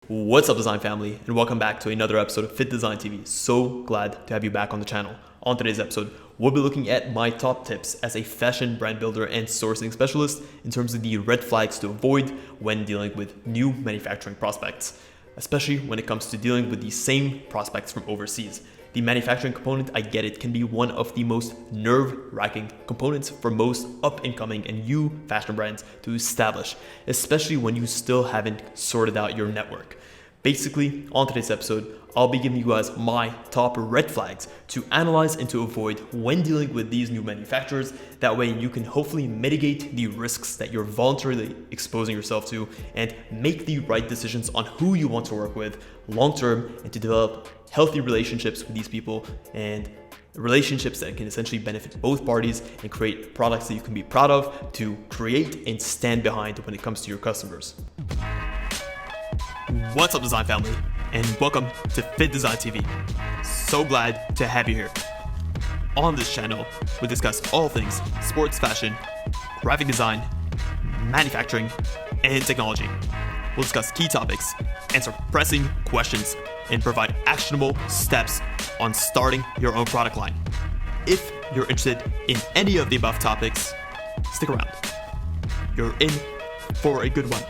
What's up, design family, and welcome back to another episode of Fittdesign TV. So glad to have you back on the channel. On today's episode, we'll be looking at my top tips as a fashion brand builder and sourcing specialist in terms of the red flags to avoid when dealing with new manufacturing prospects, especially when it comes to dealing with the same prospects from overseas. The manufacturing component, I get it, can be one of the most nerve-wracking components for most up-and-coming and new fashion brands to establish, especially when you still haven't sorted out your network. Basically, on today's episode, I'll be giving you guys my top red flags to analyze and to avoid when dealing with these new manufacturers. That way you can hopefully mitigate the risks that you're voluntarily exposing yourself to and make the right decisions on who you want to work with long-term and to develop healthy relationships with these people and relationships that can essentially benefit both parties and create products that you can be proud of to create and stand behind when it comes to your customers. What's up, design family, and welcome to Fittdesign TV. So glad to have you here. On this channel, we discuss all things sports fashion, graphic design, manufacturing, and technology. We'll discuss key topics, answer pressing questions, and provide actionable steps on starting your own product line. If you're interested in any of the above topics, stick around. You're in for a good one.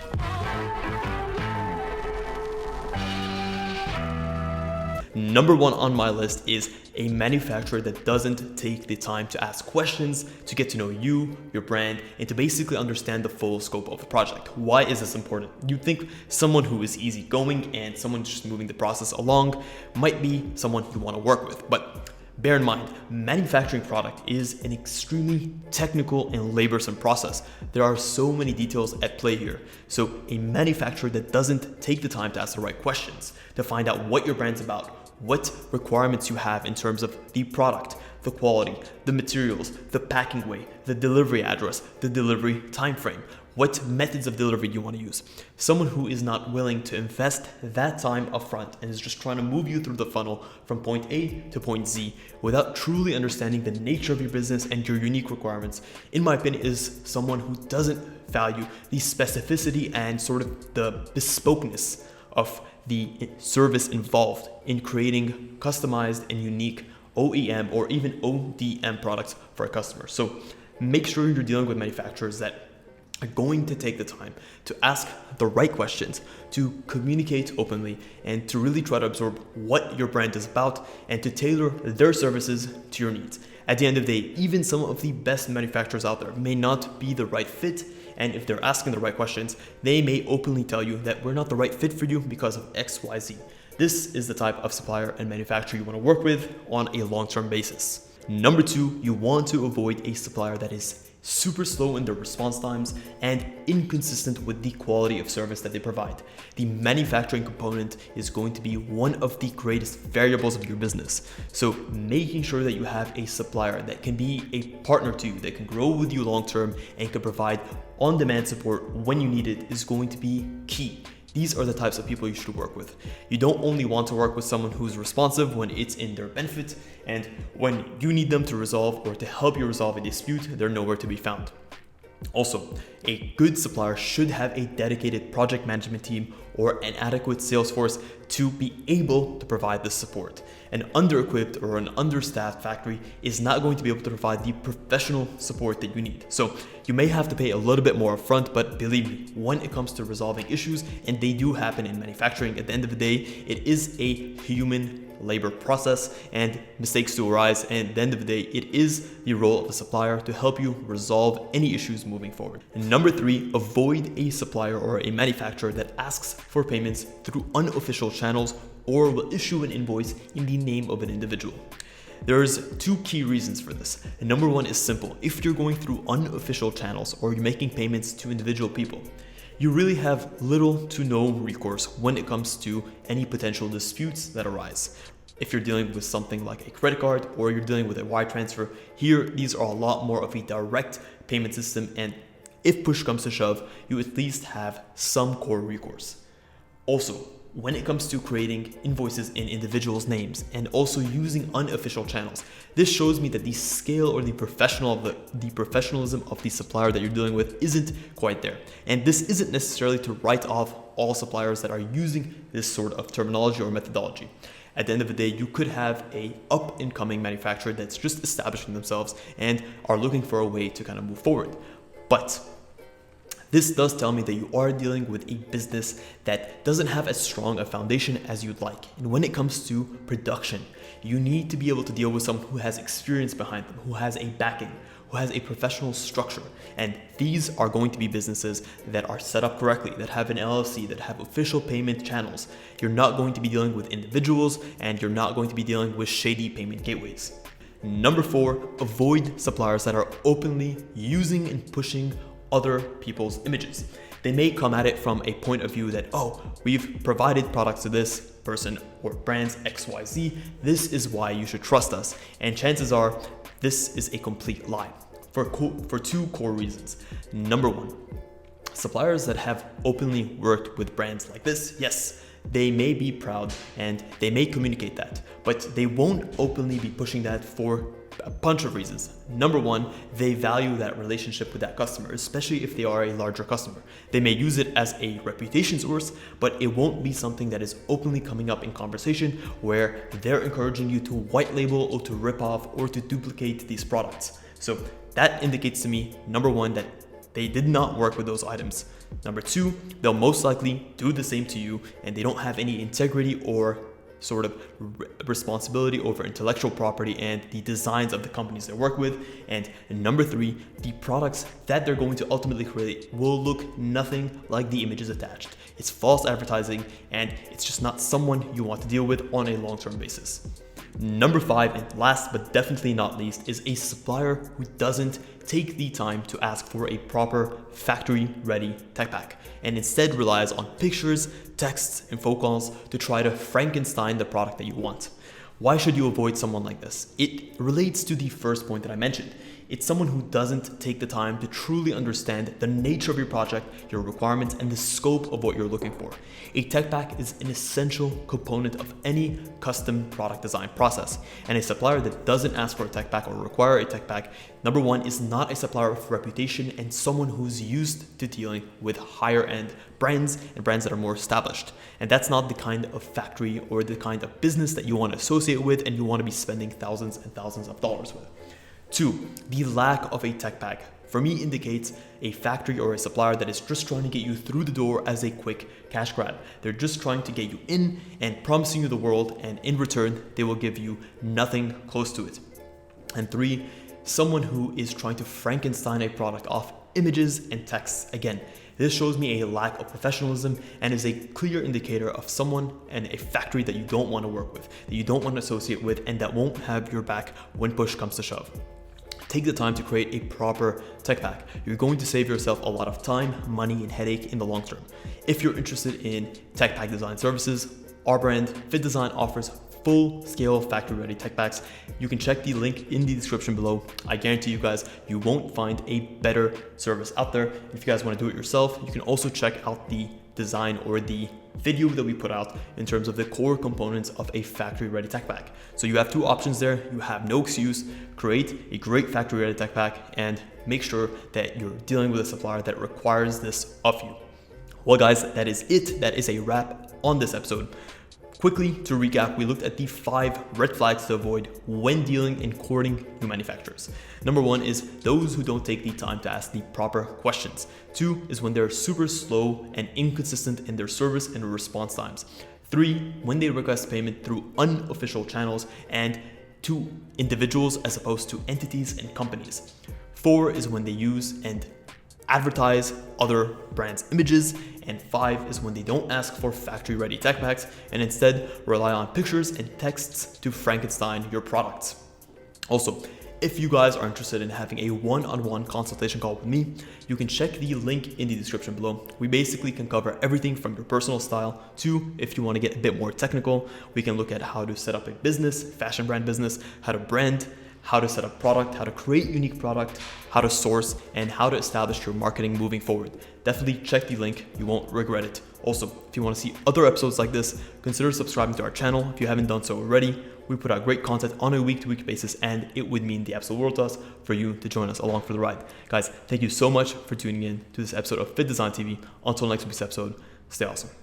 Number one on my list is a manufacturer that doesn't take the time to ask questions, to get to know you, your brand, and to basically understand the full scope of the project. Why is this important? You'd think someone who is easygoing and someone just moving the process along might be someone you want to work with, but bear in mind, manufacturing product is an extremely technical and laborsome process. There are so many details at play here. So a manufacturer that doesn't take the time to ask the right questions, to find out what your brand's about, what requirements you have in terms of the product, the quality, the materials, the packing way, the delivery address, the delivery time frame, what methods of delivery you want to use. Someone who is not willing to invest that time upfront and is just trying to move you through the funnel from point A to point Z without truly understanding the nature of your business and your unique requirements, in my opinion, is someone who doesn't value the specificity and sort of the bespokeness of the service involved in creating customized and unique OEM or even ODM products for a customer. So make sure you're dealing with manufacturers that are going to take the time to ask the right questions, to communicate openly, and to really try to absorb what your brand is about and to tailor their services to your needs. At the end of the day, even some of the best manufacturers out there may not be the right fit, and if they're asking the right questions, they may openly tell you that we're not the right fit for you because of XYZ. This is the type of supplier and manufacturer you want to work with on a long-term basis. Number two, you want to avoid a supplier that is super slow in their response times and inconsistent with the quality of service that they provide. The manufacturing component is going to be one of the greatest variables of your business. So making sure that you have a supplier that can be a partner to you, that can grow with you long term and can provide on-demand support when you need it is going to be key. These are the types of people you should work with. You don't only want to work with someone who's responsive when it's in their benefit, and when you need them to resolve or to help you resolve a dispute, they're nowhere to be found. Also, a good supplier should have a dedicated project management team or an adequate sales force to be able to provide this support. An under-equipped or an understaffed factory is not going to be able to provide the professional support that you need. So you may have to pay a little bit more upfront, but believe me, when it comes to resolving issues, and they do happen in manufacturing, at the end of the day, it is a human labor process and mistakes do arise, and at the end of the day, it is the role of the supplier to help you resolve any issues moving forward. And number three, avoid a supplier or a manufacturer that asks for payments through unofficial channels or will issue an invoice in the name of an individual. There's two key reasons for this. And number one is simple. If you're going through unofficial channels or you're making payments to individual people, you really have little to no recourse when it comes to any potential disputes that arise. If you're dealing with something like a credit card or you're dealing with a wire transfer, here these are a lot more of a direct payment system, and if push comes to shove, you at least have some core recourse. Also, when it comes to creating invoices in individuals' names and also using unofficial channels, this shows me that the scale or the professionalism of the supplier that you're dealing with isn't quite there. And this isn't necessarily to write off all suppliers that are using this sort of terminology or methodology. At the end of the day, you could have a up-and-coming manufacturer that's just establishing themselves and are looking for a way to kind of move forward. But this does tell me that you are dealing with a business that doesn't have as strong a foundation as you'd like. And when it comes to production, you need to be able to deal with someone who has experience behind them, who has a backing, who has a professional structure. And these are going to be businesses that are set up correctly, that have an LLC, that have official payment channels. You're not going to be dealing with individuals, and you're not going to be dealing with shady payment gateways. Number 4, avoid suppliers that are openly using and pushing other people's images. They may come at it from a point of view that, oh, we've provided products to this person or brands XYZ. This is why you should trust us. And chances are this is a complete lie for 2 core reasons. Number 1, suppliers that have openly worked with brands like this, yes, they may be proud and they may communicate that, but they won't openly be pushing that for a bunch of reasons. Number 1, they value that relationship with that customer, especially if they are a larger customer. They may use it as a reputation source, but it won't be something that is openly coming up in conversation where they're encouraging you to white label or to rip off or to duplicate these products. So that indicates to me, number 1, that they did not work with those items. Number 2, they'll most likely do the same to you and they don't have any integrity or sort of responsibility over intellectual property and the designs of the companies they work with. And number 3, the products that they're going to ultimately create will look nothing like the images attached. It's false advertising and it's just not someone you want to deal with on a long-term basis. Number 5, and last but definitely not least, is a supplier who doesn't take the time to ask for a proper factory-ready tech pack and instead relies on pictures, texts, and phone calls to try to Frankenstein the product that you want. Why should you avoid someone like this? It relates to the first point that I mentioned. It's someone who doesn't take the time to truly understand the nature of your project, your requirements, and the scope of what you're looking for. A tech pack is an essential component of any custom product design process, and a supplier that doesn't ask for a tech pack or require a tech pack, number 1, is not a supplier of reputation and someone who's used to dealing with higher end brands and brands that are more established. And that's not the kind of factory or the kind of business that you want to associate with and you want to be spending thousands and thousands of dollars with. 2, the lack of a tech pack for me indicates a factory or a supplier that is just trying to get you through the door as a quick cash grab. They're just trying to get you in and promising you the world, and in return, they will give you nothing close to it. And 3, someone who is trying to Frankenstein a product off images and texts. Again, this shows me a lack of professionalism and is a clear indicator of someone and a factory that you don't want to work with, that you don't want to associate with, and that won't have your back when push comes to shove. Take the time to create a proper tech pack. You're going to save yourself a lot of time, money, and headache in the long term. If you're interested in tech pack design services, our brand, Fittdesign, offers full-scale factory-ready tech packs. You can check the link in the description below. I guarantee you guys, you won't find a better service out there. If you guys want to do it yourself, you can also check out the design or the video that we put out in terms of the core components of a factory-ready tech pack. So you have 2 options there. You have no excuse. Create a great factory-ready tech pack and make sure that you're dealing with a supplier that requires this of you. Well guys, that is it. That is a wrap on this episode. Quickly to recap, we looked at the 5 red flags to avoid when dealing and courting new manufacturers. Number 1 is those who don't take the time to ask the proper questions. 2 is when they're super slow and inconsistent in their service and response times. 3, when they request payment through unofficial channels and to individuals as opposed to entities and companies. 4 is when they use and advertise other brands' images, and 5 is when they don't ask for factory-ready tech packs and instead rely on pictures and texts to Frankenstein your products. Also, if you guys are interested in having a one-on-one consultation call with me, you can check the link in the description below. We basically can cover everything from your personal style to, if you want to get a bit more technical, we can look at how to set up a business, fashion brand business, how to brand, how to set up product, how to create unique product, how to source, and how to establish your marketing moving forward. Definitely check the link, you won't regret it. Also, if you want to see other episodes like this, consider subscribing to our channel if you haven't done so already. We put out great content on a week-to-week basis, and it would mean the absolute world to us for you to join us along for the ride. Guys, thank you so much for tuning in to this episode of Fittdesign TV. Until next week's episode, Stay awesome.